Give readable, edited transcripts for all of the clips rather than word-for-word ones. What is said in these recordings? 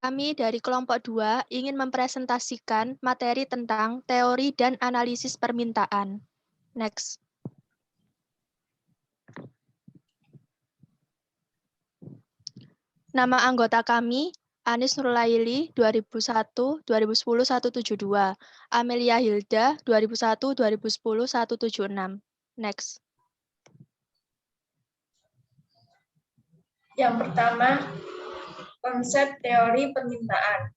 Kami dari kelompok 2 ingin mempresentasikan materi tentang teori dan analisis permintaan. Next. Nama anggota kami, Anis Nurlaili, 2001, 2010, 172. Amelia Hilda, 2001, 2010, 176. Next. Yang pertama, konsep teori permintaan.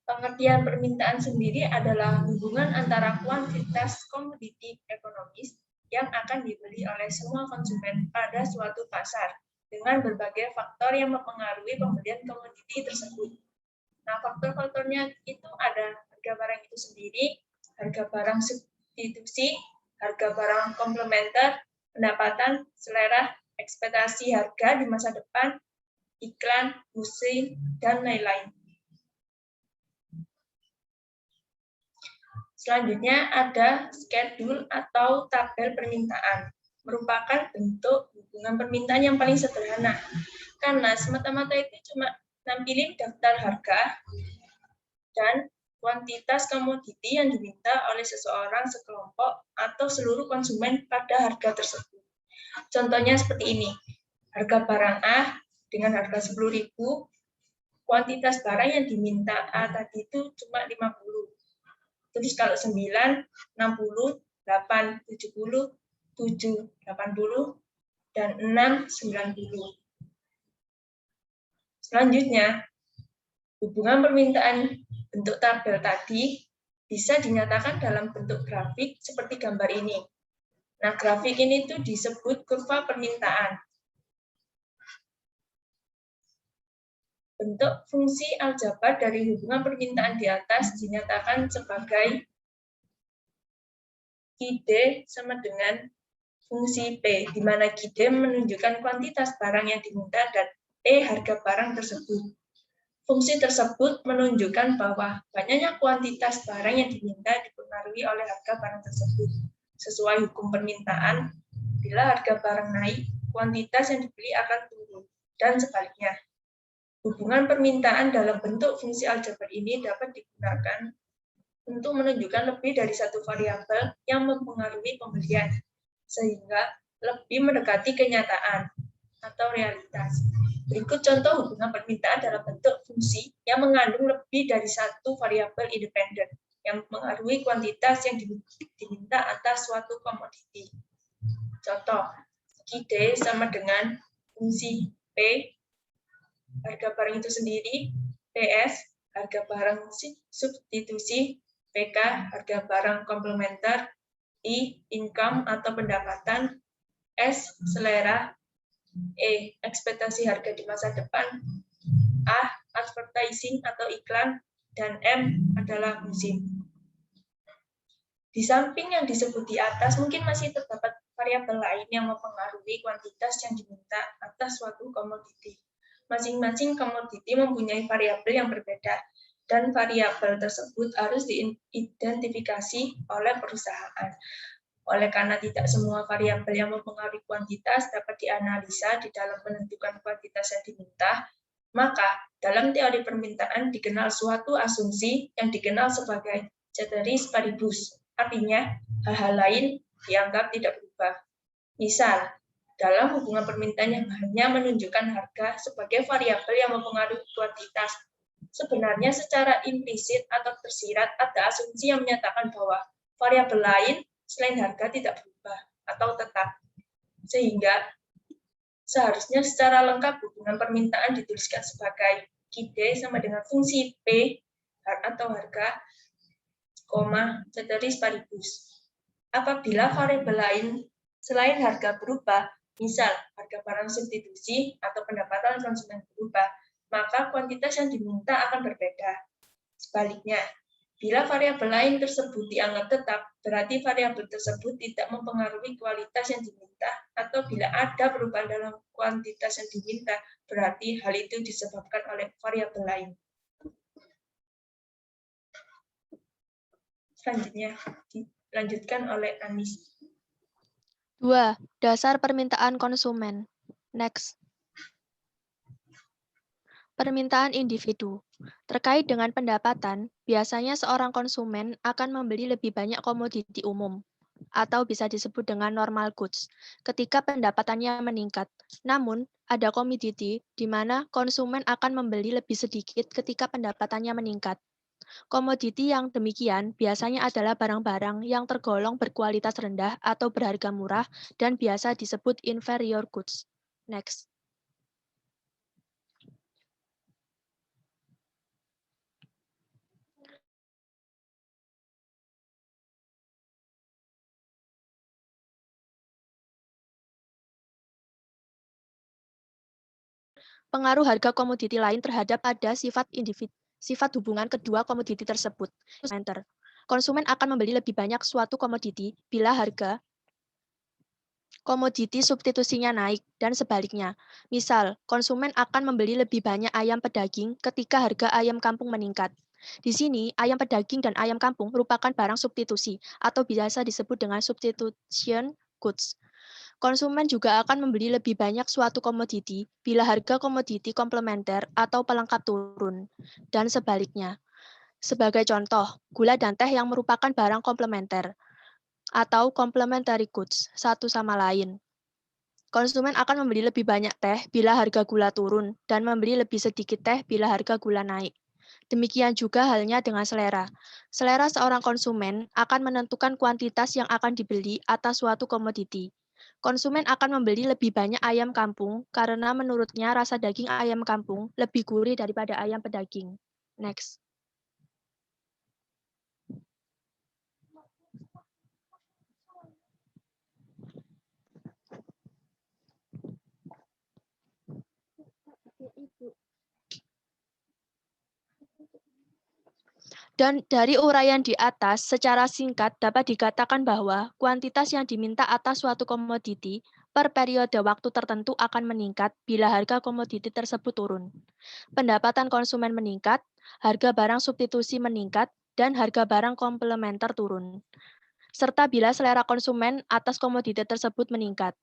Pengertian permintaan sendiri adalah hubungan antara kuantitas komoditi ekonomis yang akan dibeli oleh semua konsumen pada suatu pasar dengan berbagai faktor yang mempengaruhi pembelian komoditi tersebut. Nah, faktor-faktornya itu ada harga barang itu sendiri, harga barang substitusi, harga barang komplementer, pendapatan, selera, ekspektasi harga di masa depan, iklan, musim, dan lain-lain. Selanjutnya ada schedule atau tabel permintaan, merupakan bentuk hubungan permintaan yang paling sederhana, karena semata-mata itu cuma nampilin daftar harga dan kuantitas komoditi yang diminta oleh seseorang, sekelompok, atau seluruh konsumen pada harga tersebut. Contohnya seperti ini, harga barang A dengan harga 10.000, kuantitas barang yang diminta A tadi itu cuma 50. Terus kalau 9, 60, 8, 70, 7, 80, dan 6, 90. Selanjutnya, hubungan permintaan bentuk tabel tadi bisa dinyatakan dalam bentuk grafik seperti gambar ini. Nah, grafik ini tuh disebut kurva permintaan. Bentuk fungsi aljabar dari hubungan permintaan di atas dinyatakan sebagai QD sama dengan fungsi P, di mana QD menunjukkan kuantitas barang yang diminta dan P harga barang tersebut. Fungsi tersebut menunjukkan bahwa banyaknya kuantitas barang yang diminta dipengaruhi oleh harga barang tersebut. Sesuai hukum permintaan, bila harga barang naik, kuantitas yang dibeli akan turun, dan sebaliknya. Hubungan permintaan dalam bentuk fungsi aljabar ini dapat digunakan untuk menunjukkan lebih dari satu variabel yang mempengaruhi pembelian, sehingga lebih mendekati kenyataan atau realitas. Berikut contoh hubungan permintaan dalam bentuk fungsi yang mengandung lebih dari satu variabel independen yang mempengaruhi kuantitas yang diminta atas suatu komoditi. Contoh, QD sama dengan fungsi P, harga barang itu sendiri, PS, harga barang substitusi, PK, harga barang komplementer, I, income atau pendapatan, S, selera, E, ekspektasi harga di masa depan, A, advertising atau iklan, dan M adalah musim. Di samping yang disebut di atas, mungkin masih terdapat variabel lain yang mempengaruhi kuantitas yang diminta atas suatu komoditi. Masing-masing komoditi mempunyai variabel yang berbeda, dan variabel tersebut harus diidentifikasi oleh perusahaan. Oleh karena tidak semua variabel yang mempengaruhi kuantitas dapat dianalisa di dalam menentukan kuantitas yang diminta, maka dalam teori permintaan dikenal suatu asumsi yang dikenal sebagai ceteris paribus. Artinya, hal-hal lain dianggap tidak berubah. Misal, dalam hubungan permintaan yang hanya menunjukkan harga sebagai variabel yang mempengaruhi kuantitas, sebenarnya secara implisit atau tersirat ada asumsi yang menyatakan bahwa variabel lain selain harga tidak berubah atau tetap. Sehingga seharusnya secara lengkap hubungan permintaan dituliskan sebagai QD sama dengan fungsi P atau harga, ceteris paribus. Apabila variabel lain selain harga berubah, misal harga barang substitusi atau pendapatan konsumen berubah, maka kuantitas yang diminta akan berbeda. Sebaliknya, bila variabel lain tersebut dianggap tetap, berarti variabel tersebut tidak mempengaruhi kualitas yang diminta, atau bila ada perubahan dalam kuantitas yang diminta, berarti hal itu disebabkan oleh variabel lain. Selanjutnya, dilanjutkan oleh Anis. 2. Dasar permintaan konsumen. Next. Permintaan individu. Terkait dengan pendapatan, biasanya seorang konsumen akan membeli lebih banyak komoditi umum atau bisa disebut dengan normal goods ketika pendapatannya meningkat. Namun, ada komoditi di mana konsumen akan membeli lebih sedikit ketika pendapatannya meningkat. Komoditi yang demikian biasanya adalah barang-barang yang tergolong berkualitas rendah atau berharga murah dan biasa disebut inferior goods. Next. Pengaruh harga komoditi lain terhadap ada sifat hubungan kedua komoditi tersebut. Konsumen akan membeli lebih banyak suatu komoditi bila harga komoditi substitusinya naik dan sebaliknya. Misal, konsumen akan membeli lebih banyak ayam pedaging ketika harga ayam kampung meningkat. Di sini, ayam pedaging dan ayam kampung merupakan barang substitusi atau biasa disebut dengan substitution goods. Konsumen juga akan membeli lebih banyak suatu komoditi bila harga komoditi komplementer atau pelengkap turun, dan sebaliknya. Sebagai contoh, gula dan teh yang merupakan barang komplementer atau complementary goods satu sama lain. Konsumen akan membeli lebih banyak teh bila harga gula turun dan membeli lebih sedikit teh bila harga gula naik. Demikian juga halnya dengan selera. Selera seorang konsumen akan menentukan kuantitas yang akan dibeli atas suatu komoditi. Konsumen akan membeli lebih banyak ayam kampung karena menurutnya rasa daging ayam kampung lebih gurih daripada ayam pedaging. Next. Dan dari uraian di atas, secara singkat dapat dikatakan bahwa kuantitas yang diminta atas suatu komoditi per periode waktu tertentu akan meningkat bila harga komoditi tersebut turun. Pendapatan konsumen meningkat, harga barang substitusi meningkat, dan harga barang komplementer turun. Serta bila selera konsumen atas komoditi tersebut meningkat.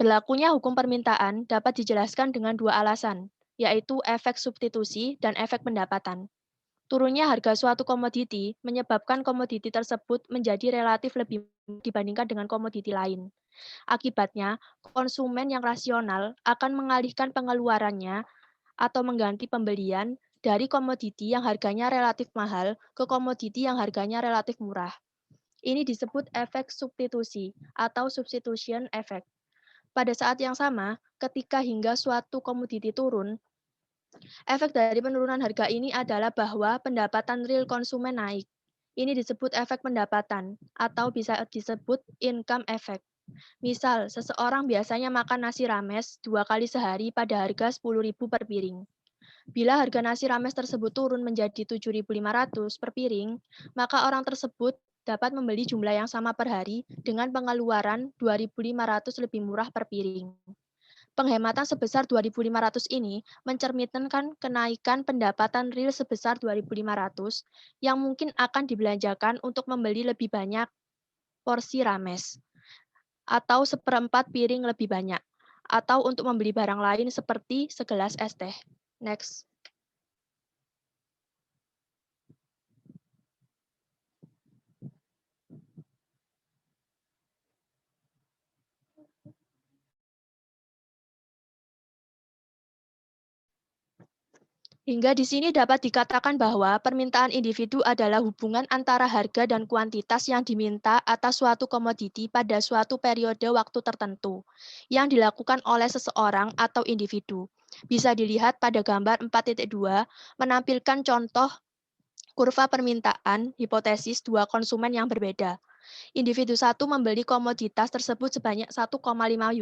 Berlakunya hukum permintaan dapat dijelaskan dengan dua alasan, yaitu efek substitusi dan efek pendapatan. Turunnya harga suatu komoditi menyebabkan komoditi tersebut menjadi relatif lebih dibandingkan dengan komoditi lain. Akibatnya, konsumen yang rasional akan mengalihkan pengeluarannya atau mengganti pembelian dari komoditi yang harganya relatif mahal ke komoditi yang harganya relatif murah. Ini disebut efek substitusi atau substitution effect. Pada saat yang sama, ketika hingga suatu komoditi turun, efek dari penurunan harga ini adalah bahwa pendapatan real konsumen naik. Ini disebut efek pendapatan atau bisa disebut income effect. Misal, seseorang biasanya makan nasi rames 2 kali sehari pada harga 10.000 per piring. Bila harga nasi rames tersebut turun menjadi 7.500 per piring, maka orang tersebut dapat membeli jumlah yang sama per hari dengan pengeluaran 2.500 lebih murah per piring. Penghematan sebesar 2.500 ini mencerminkan kenaikan pendapatan real sebesar 2.500 yang mungkin akan dibelanjakan untuk membeli lebih banyak porsi rames atau seperempat piring lebih banyak atau untuk membeli barang lain seperti segelas es teh. Next. Hingga di sini dapat dikatakan bahwa permintaan individu adalah hubungan antara harga dan kuantitas yang diminta atas suatu komoditi pada suatu periode waktu tertentu yang dilakukan oleh seseorang atau individu. Bisa dilihat pada gambar 4.2 menampilkan contoh kurva permintaan hipotesis dua konsumen yang berbeda. Individu satu membeli komoditas tersebut sebanyak 1,5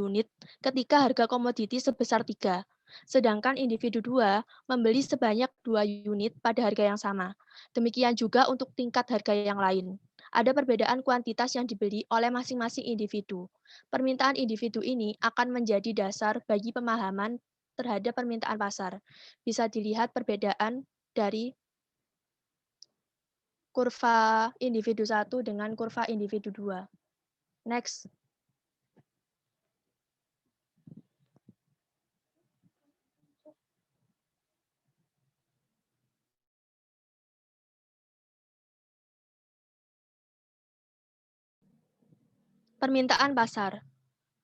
unit ketika harga komoditi sebesar 3. Sedangkan individu 2 membeli sebanyak 2 unit pada harga yang sama. Demikian juga untuk tingkat harga yang lain. Ada perbedaan kuantitas yang dibeli oleh masing-masing individu. Permintaan individu ini akan menjadi dasar bagi pemahaman terhadap permintaan pasar. Bisa dilihat perbedaan dari kurva individu 1 dengan kurva individu 2. Next. Permintaan pasar.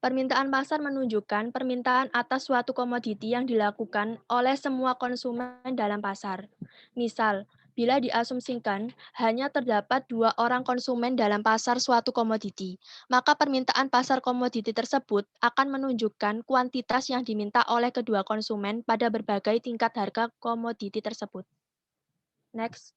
Permintaan pasar menunjukkan permintaan atas suatu komoditi yang dilakukan oleh semua konsumen dalam pasar. Misal, bila diasumsikan hanya terdapat 2 orang konsumen dalam pasar suatu komoditi, maka permintaan pasar komoditi tersebut akan menunjukkan kuantitas yang diminta oleh kedua konsumen pada berbagai tingkat harga komoditi tersebut. Next.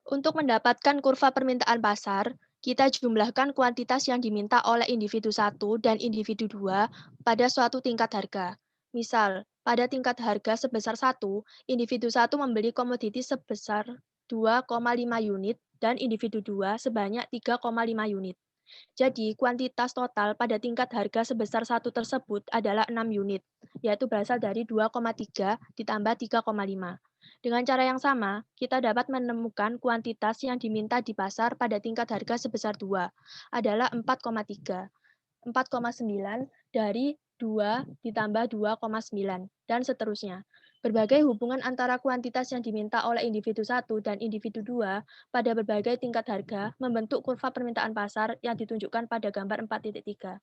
Untuk mendapatkan kurva permintaan pasar, kita jumlahkan kuantitas yang diminta oleh individu 1 dan individu 2 pada suatu tingkat harga. Misal, pada tingkat harga sebesar 1, individu 1 membeli komoditi sebesar 2,5 unit dan individu 2 sebanyak 3,5 unit. Jadi, kuantitas total pada tingkat harga sebesar 1 tersebut adalah 6 unit, yaitu berasal dari 2,3 ditambah 3,5. Dengan cara yang sama, kita dapat menemukan kuantitas yang diminta di pasar pada tingkat harga sebesar 2 adalah 4,3. 4,9 dari 2 ditambah 2,9, dan seterusnya. Berbagai hubungan antara kuantitas yang diminta oleh individu 1 dan individu 2 pada berbagai tingkat harga membentuk kurva permintaan pasar yang ditunjukkan pada gambar 4.3.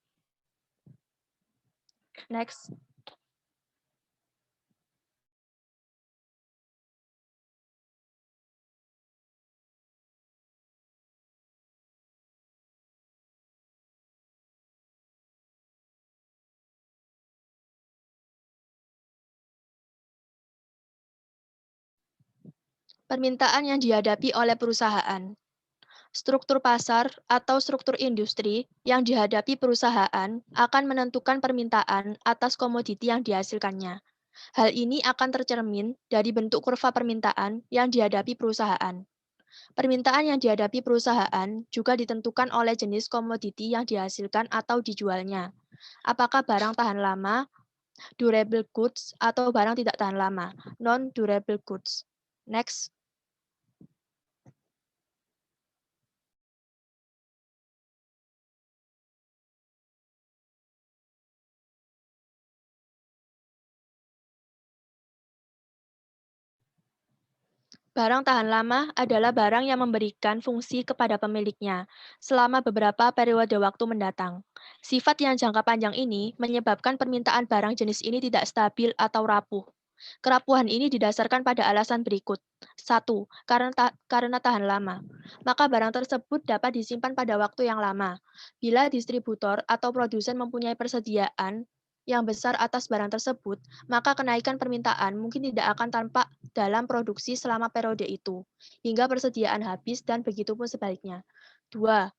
Next. Permintaan yang dihadapi oleh perusahaan. Struktur pasar atau struktur industri yang dihadapi perusahaan akan menentukan permintaan atas komoditi yang dihasilkannya. Hal ini akan tercermin dari bentuk kurva permintaan yang dihadapi perusahaan. Permintaan yang dihadapi perusahaan juga ditentukan oleh jenis komoditi yang dihasilkan atau dijualnya. Apakah barang tahan lama, durable goods, atau barang tidak tahan lama, non-durable goods. Next. Barang tahan lama adalah barang yang memberikan fungsi kepada pemiliknya selama beberapa periode waktu mendatang. Sifat yang jangka panjang ini menyebabkan permintaan barang jenis ini tidak stabil atau rapuh. Kerapuhan ini didasarkan pada alasan berikut. 1. Karena tahan lama. Maka barang tersebut dapat disimpan pada waktu yang lama. Bila distributor atau produsen mempunyai persediaan yang besar atas barang tersebut, maka kenaikan permintaan mungkin tidak akan tampak dalam produksi selama periode itu, hingga persediaan habis dan begitu pun sebaliknya. 2.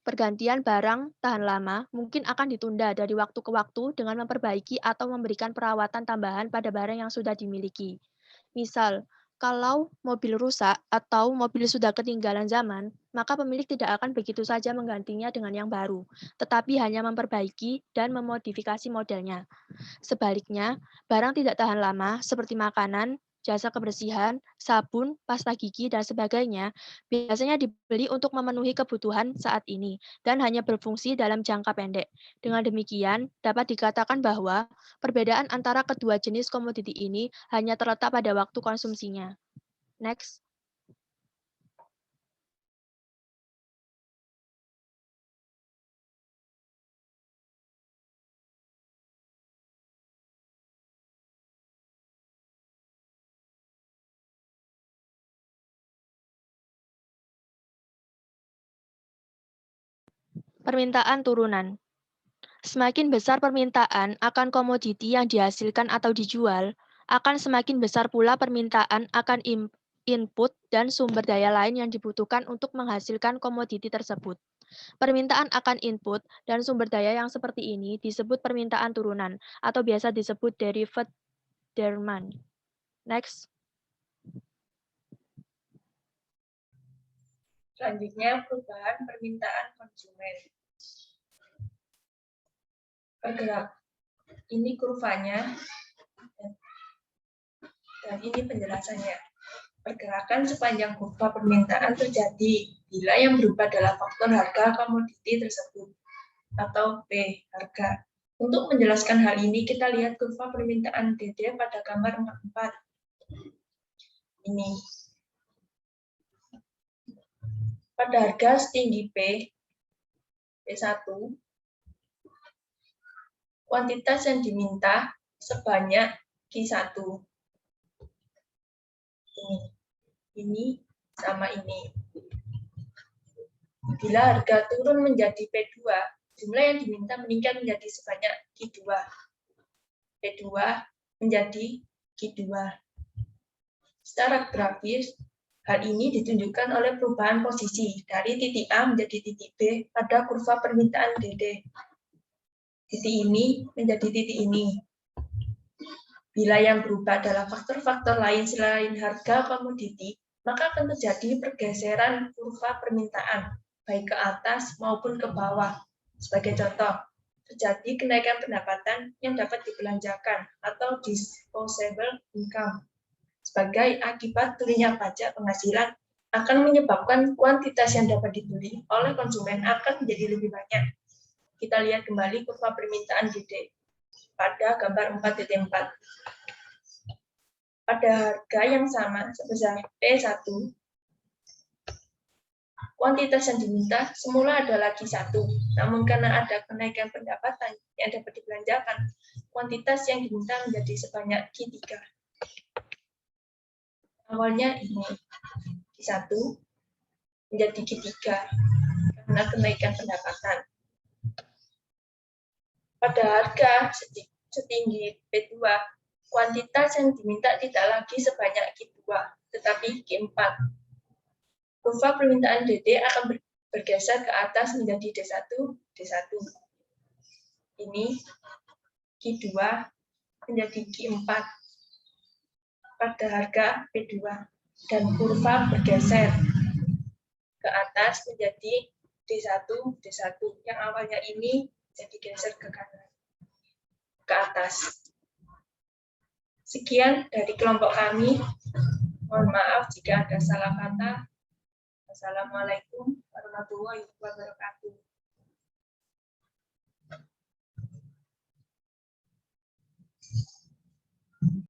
Pergantian barang tahan lama mungkin akan ditunda dari waktu ke waktu dengan memperbaiki atau memberikan perawatan tambahan pada barang yang sudah dimiliki. Misal, kalau mobil rusak atau mobil sudah ketinggalan zaman, maka pemilik tidak akan begitu saja menggantinya dengan yang baru, tetapi hanya memperbaiki dan memodifikasi modelnya. Sebaliknya, barang tidak tahan lama seperti makanan, jasa kebersihan, sabun, pasta gigi, dan sebagainya biasanya dibeli untuk memenuhi kebutuhan saat ini dan hanya berfungsi dalam jangka pendek. Dengan demikian, dapat dikatakan bahwa perbedaan antara kedua jenis komoditi ini hanya terletak pada waktu konsumsinya. Next. Permintaan turunan. Semakin besar permintaan akan komoditi yang dihasilkan atau dijual, akan semakin besar pula permintaan akan input dan sumber daya lain yang dibutuhkan untuk menghasilkan komoditi tersebut. Permintaan akan input dan sumber daya yang seperti ini disebut permintaan turunan atau biasa disebut derived demand. Next. Selanjutnya, perubahan permintaan konsumen. Bergerak. Ini kurvanya dan ini penjelasannya. Pergerakan sepanjang kurva permintaan terjadi bila yang berubah adalah faktor harga komoditi tersebut atau P, harga. Untuk menjelaskan hal ini, kita lihat kurva permintaan DD pada gambar 44. Ini. Pada harga setinggi P1, kuantitas yang diminta sebanyak Q1. Ini sama ini. Bila harga turun menjadi P2, jumlah yang diminta meningkat menjadi sebanyak Q2. P2 menjadi Q2. Secara grafis, hal ini ditunjukkan oleh perubahan posisi dari titik A menjadi titik B pada kurva permintaan DD. Titik ini menjadi titik ini. Bila yang berubah adalah faktor-faktor lain selain harga komoditi, maka akan terjadi pergeseran kurva permintaan, baik ke atas maupun ke bawah. Sebagai contoh, terjadi kenaikan pendapatan yang dapat dibelanjakan atau disposable income. Sebagai akibat turunnya pajak penghasilan akan menyebabkan kuantitas yang dapat dibeli oleh konsumen akan menjadi lebih banyak. Kita lihat kembali kurva permintaan DD pada gambar 4.4. Pada harga yang sama sebesar P1, kuantitas yang diminta semula adalah Q1, namun karena ada kenaikan pendapatan yang dapat dibelanjakan, kuantitas yang diminta menjadi sebanyak Q3. Awalnya ini Q1 menjadi Q3 karena kenaikan pendapatan. Pada harga setinggi P2, kuantitas yang diminta tidak lagi sebanyak Q2, tetapi Q4. Kurva permintaan DD akan bergeser ke atas menjadi D1, D1. Ini Q2 menjadi Q4 pada harga P2. Dan kurva bergeser ke atas menjadi D1, D1. Yang awalnya ini jadi geser ke kanan, ke atas. Sekian dari kelompok kami. Mohon maaf jika ada salah kata. Assalamualaikum warahmatullahi wabarakatuh.